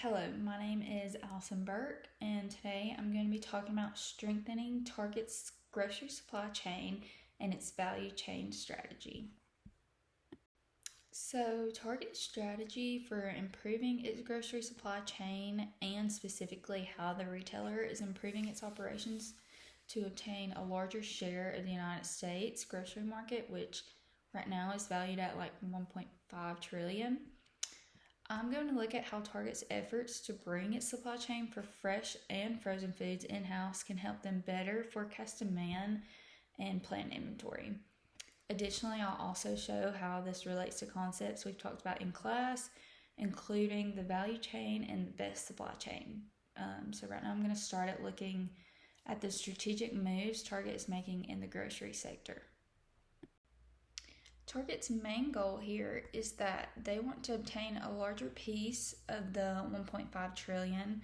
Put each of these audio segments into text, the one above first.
Hello, my name is Allison Burke, and today I'm going to be talking about strengthening Target's grocery supply chain and its value chain strategy. So, Target's strategy for improving its grocery supply chain and specifically how the retailer is improving its operations to obtain a larger share of the United States grocery market, which right now is valued at like 1.5 trillion. I'm going to look at how Target's efforts to bring its supply chain for fresh and frozen foods in-house can help them better forecast demand and plan inventory. Additionally, I'll also show how this relates to concepts we've talked about in class, including the value chain and the best supply chain. So right now I'm going to start at looking at the strategic moves Target is making in the grocery sector. Target's main goal here is that they want to obtain a larger piece of the 1.5 trillion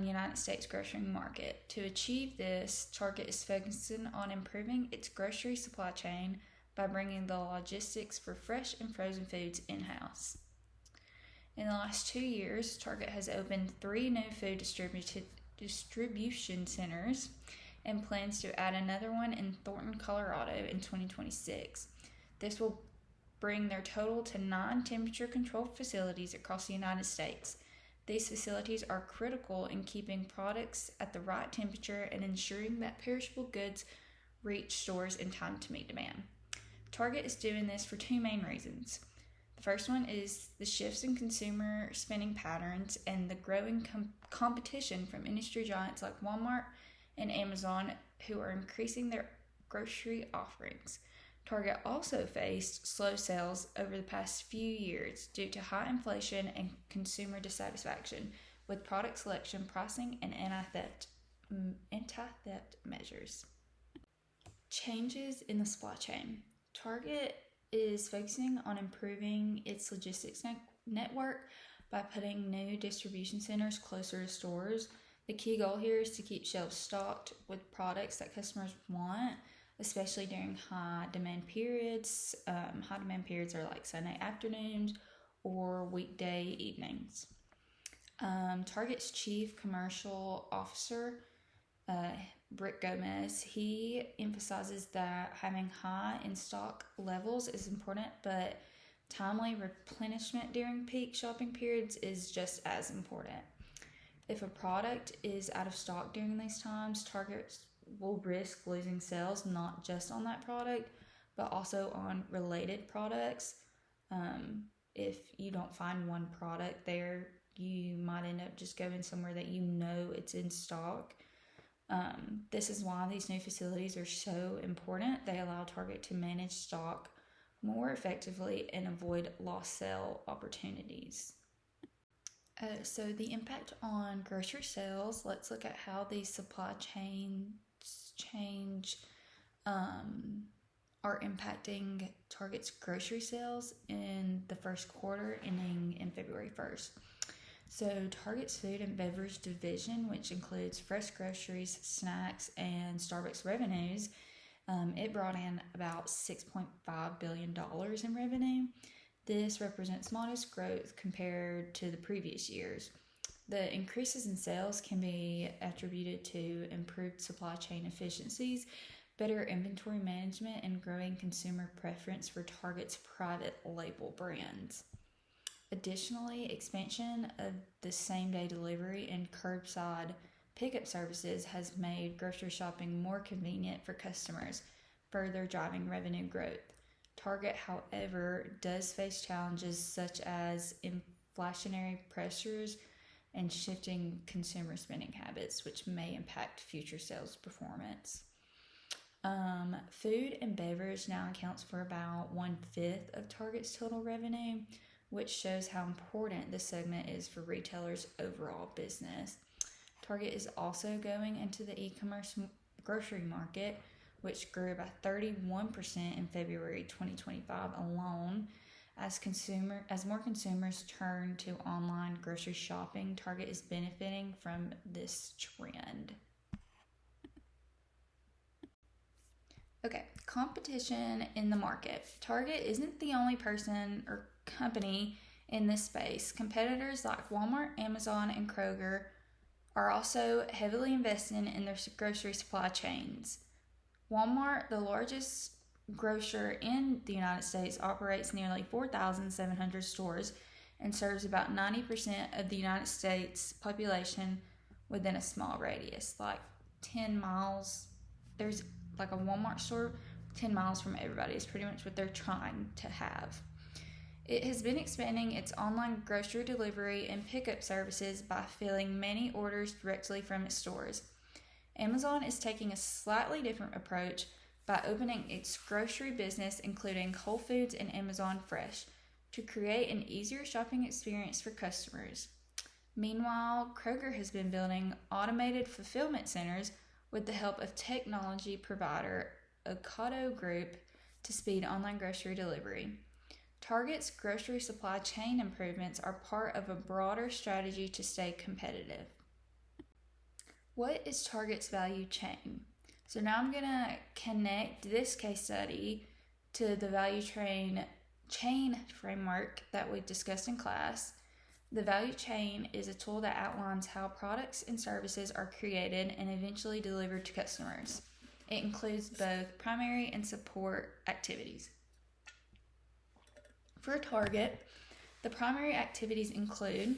United States grocery market. To achieve this, Target is focusing on improving its grocery supply chain by bringing the logistics for fresh and frozen foods in-house. In the last 2 years, Target has opened 3 new food distribution centers and plans to add another one in Thornton, Colorado in 2026. This will bring their total to 9 temperature-controlled facilities across the United States. These facilities are critical in keeping products at the right temperature and ensuring that perishable goods reach stores in time to meet demand. Target is doing this for 2 main reasons. The first one is the shifts in consumer spending patterns and the growing competition from industry giants like Walmart and Amazon, who are increasing their grocery offerings. Target also faced slow sales over the past few years due to high inflation and consumer dissatisfaction with product selection, pricing, and anti-theft measures. Changes in the supply chain. Target is focusing on improving its logistics network by putting new distribution centers closer to stores. The key goal here is to keep shelves stocked with products that customers want, especially during high demand periods. High demand periods are like Sunday afternoons or weekday evenings. Target's Chief Commercial Officer, Brick Gomez, he emphasizes that having high in-stock levels is important, but timely replenishment during peak shopping periods is just as important. If a product is out of stock during these times, Target will risk losing sales not just on that product, but also on related products. If you don't find one product there, you might end up just going somewhere that you know it's in stock. This is why these new facilities are so important. They allow Target to manage stock more effectively and avoid lost sale opportunities. So the impact on grocery sales, let's look at how these supply chains change are impacting Target's grocery sales in the first quarter ending in February 1st. So Target's food and beverage division, which includes fresh groceries, snacks, and Starbucks revenues, it brought in about $6.5 billion in revenue. This represents modest growth compared to the previous years. The increases in sales can be attributed to improved supply chain efficiencies, better inventory management, and growing consumer preference for Target's private label brands. Additionally, expansion of the same-day delivery and curbside pickup services has made grocery shopping more convenient for customers, further driving revenue growth. Target, however, does face challenges such as inflationary pressures and shifting consumer spending habits, which may impact future sales performance. Food and beverage now accounts for about 1/5 of Target's total revenue, which shows how important this segment is for retailers' overall business. Target is also going into the e-commerce grocery market, which grew by 31% in February 2025 alone. As more consumers turn to online grocery shopping, Target is benefiting from this trend. Okay, competition in the market. Target isn't the only person or company in this space. Competitors like Walmart, Amazon, and Kroger are also heavily investing in their grocery supply chains. Walmart, the largest grocer in the United States, operates nearly 4,700 stores and serves about 90% of the United States population within a small radius, like 10 miles. There's like a Walmart store 10 miles from everybody is pretty much what they're trying to have. It has been expanding its online grocery delivery and pickup services by filling many orders directly from its stores. Amazon is taking a slightly different approach by opening its grocery business, including Whole Foods and Amazon Fresh, to create an easier shopping experience for customers. Meanwhile, Kroger has been building automated fulfillment centers with the help of technology provider Ocado Group to speed online grocery delivery. Target's grocery supply chain improvements are part of a broader strategy to stay competitive. What is Target's value chain? So now I'm going to connect this case study to the value chain framework that we discussed in class. The value chain is a tool that outlines how products and services are created and eventually delivered to customers. It includes both primary and support activities. For Target, the primary activities include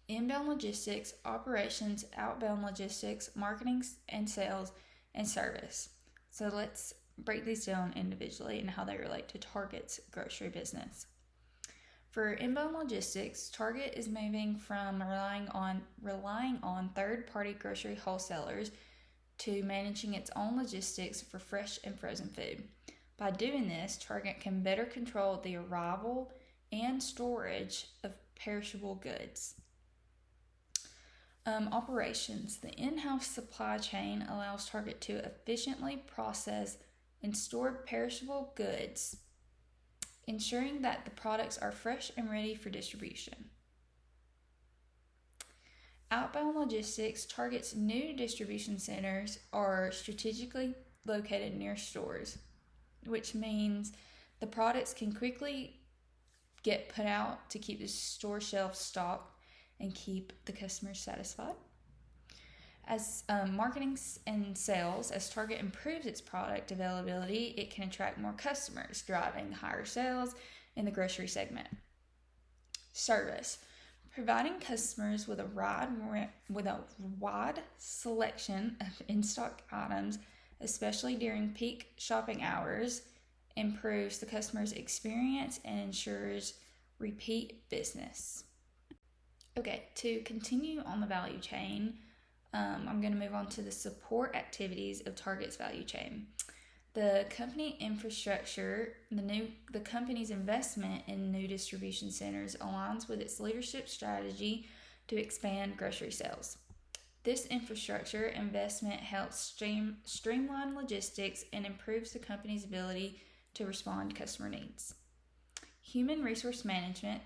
inbound logistics, operations, outbound logistics, marketing and sales, and service. So let's break these down individually and how they relate to Target's grocery business. For inbound logistics, Target is moving from relying on third-party grocery wholesalers to managing its own logistics for fresh and frozen food. By doing this, Target can better control the arrival and storage of perishable goods. Operations. The in-house supply chain allows Target to efficiently process and store perishable goods, ensuring that the products are fresh and ready for distribution. Outbound logistics. Target's new distribution centers are strategically located near stores, which means the products can quickly get put out to keep the store shelves stocked and keep the customers satisfied. As marketing and sales, as Target improves its product availability, it can attract more customers, driving higher sales in the grocery segment. Service. Providing customers with a wide selection of in-stock items, especially during peak shopping hours, improves the customer's experience and ensures repeat business. Okay, to continue on the value chain, I'm going to move on to the support activities of Target's value chain. The company infrastructure, the company's investment in new distribution centers aligns with its leadership strategy to expand grocery sales. This infrastructure investment helps streamline logistics and improves the company's ability to respond to customer needs. Human resource management.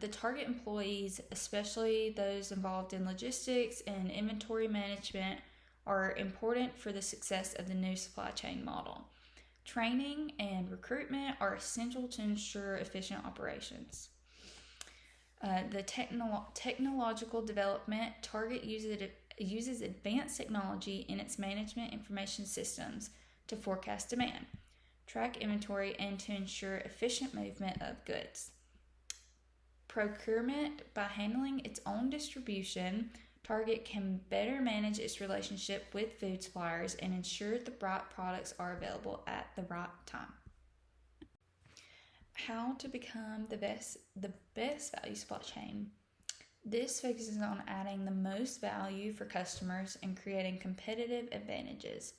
The Target employees, especially those involved in logistics and inventory management, are important for the success of the new supply chain model. Training and recruitment are essential to ensure efficient operations. The technological development. Target uses advanced technology in its management information systems to forecast demand, track inventory, and to ensure efficient movement of goods. Procurement. By handling its own distribution, Target can better manage its relationship with food suppliers and ensure the right products are available at the right time. How to become the best value supply chain. This focuses on adding the most value for customers and creating competitive advantages.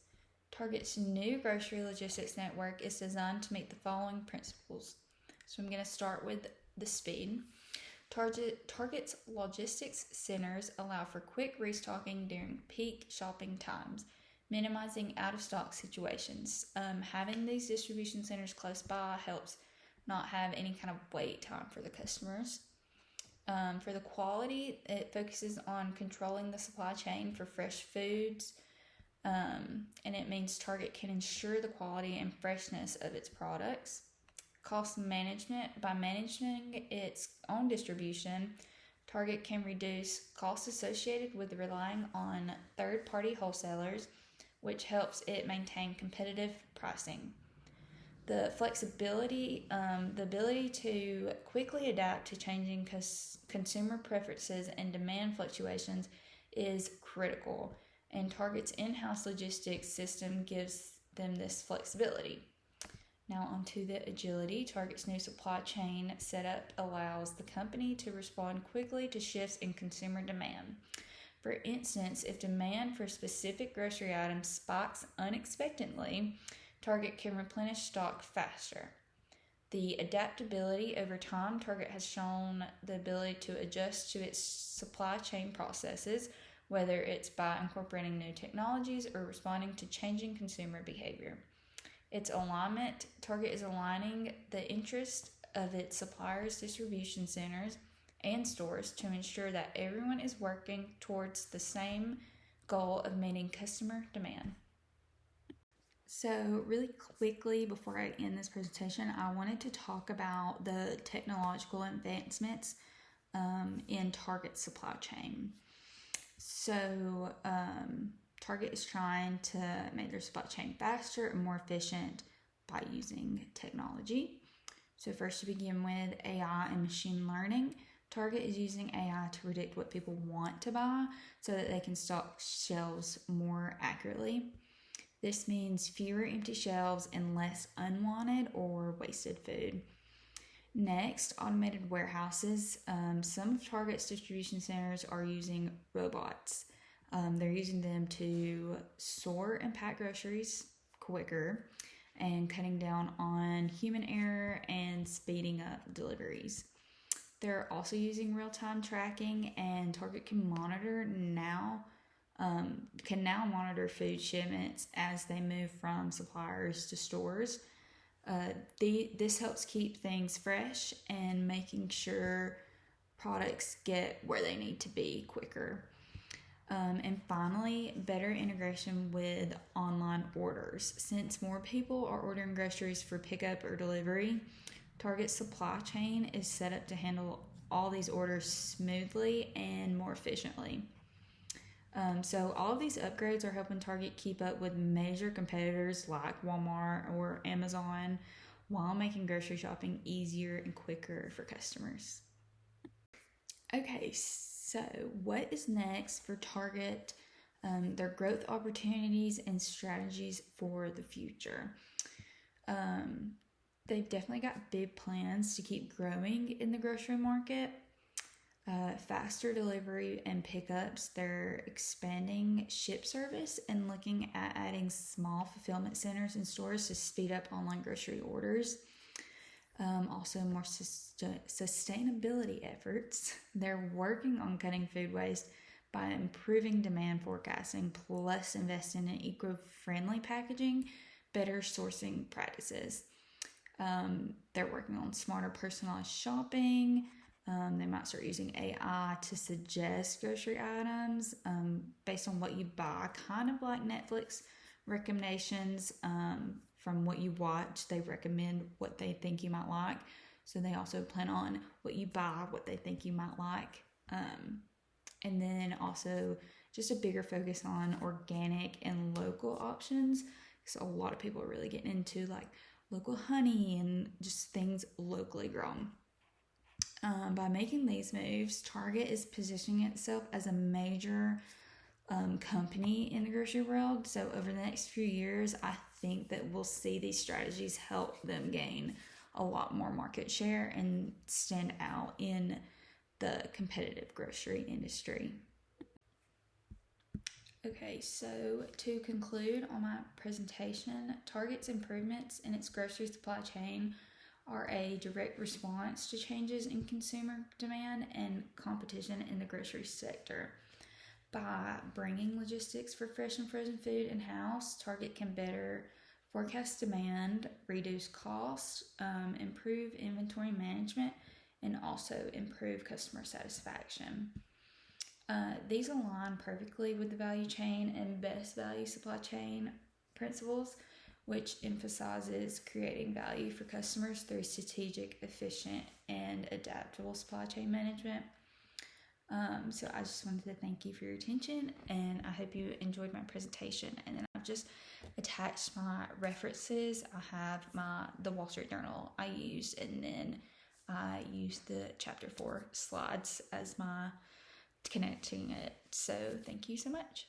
Target's new grocery logistics network is designed to meet the following principles. So I'm going to start with the speed. Target's logistics centers allow for quick restocking during peak shopping times, minimizing out-of-stock situations. Having these distribution centers close by helps not have any kind of wait time for the customers. For the quality, it focuses on controlling the supply chain for fresh foods, and it means Target can ensure the quality and freshness of its products. cost management. By managing its own distribution, Target can reduce costs associated with relying on third-party wholesalers, which helps it maintain competitive pricing. The flexibility, the ability to quickly adapt to changing consumer preferences and demand fluctuations is critical, and Target's in-house logistics system gives them this flexibility. Now onto the agility. Target's new supply chain setup allows the company to respond quickly to shifts in consumer demand. For instance, if demand for specific grocery items spikes unexpectedly, Target can replenish stock faster. The adaptability over time, Target has shown the ability to adjust to its supply chain processes, whether it's by incorporating new technologies or responding to changing consumer behavior. Its alignment, Target is aligning the interests of its suppliers, distribution centers, and stores to ensure that everyone is working towards the same goal of meeting customer demand. So really quickly before I end this presentation, I wanted to talk about the technological advancements in Target's supply chain. So Target is trying to make their supply chain faster and more efficient by using technology. So first, to begin with, AI and machine learning. Target is using AI to predict what people want to buy so that they can stock shelves more accurately. This means fewer empty shelves and less unwanted or wasted food. Next, automated warehouses. Some of Target's distribution centers are using robots. They're using them to sort and pack groceries quicker and cutting down on human error and speeding up deliveries. They're also using real-time tracking, and Target can now monitor food shipments as they move from suppliers to stores. This helps keep things fresh and making sure products get where they need to be quicker. And finally, better integration with online orders. Since more people are ordering groceries for pickup or delivery, Target's supply chain is set up to handle all these orders smoothly and more efficiently. So all of these upgrades are helping Target keep up with major competitors like Walmart or Amazon while making grocery shopping easier and quicker for customers. Okay, so what is next for Target, their growth opportunities and strategies for the future? They've definitely got big plans to keep growing in the grocery market. Faster delivery and pickups. They're expanding ship service and looking at adding small fulfillment centers and stores to speed up online grocery orders. Also, more sustainability efforts. They're working on cutting food waste by improving demand forecasting, plus investing in eco-friendly packaging, better sourcing practices. They're working on smarter personalized shopping. They might start using AI to suggest grocery items based on what you buy, kind of like Netflix recommendations from what you watch. They recommend what they think you might like. So they also plan on what you buy, what they think you might like. And then also just a bigger focus on organic and local options. So a lot of people are really getting into like local honey and just things locally grown. By making these moves, Target is positioning itself as a major company in the grocery world. So over the next few years, I think that we'll see these strategies help them gain a lot more market share and stand out in the competitive grocery industry. Okay, so to conclude on my presentation, Target's improvements in its grocery supply chain are a direct response to changes in consumer demand and competition in the grocery sector. By bringing logistics for fresh and frozen food in-house, Target can better forecast demand, reduce costs, improve inventory management, and also improve customer satisfaction. These align perfectly with the value chain and best value supply chain principles, which emphasizes creating value for customers through strategic, efficient, and adaptable supply chain management. So I just wanted to thank you for your attention, and I hope you enjoyed my presentation. And then I've just attached my references. I have the Wall Street Journal I used, and then I used the chapter 4 slides as my connecting it. So thank you so much.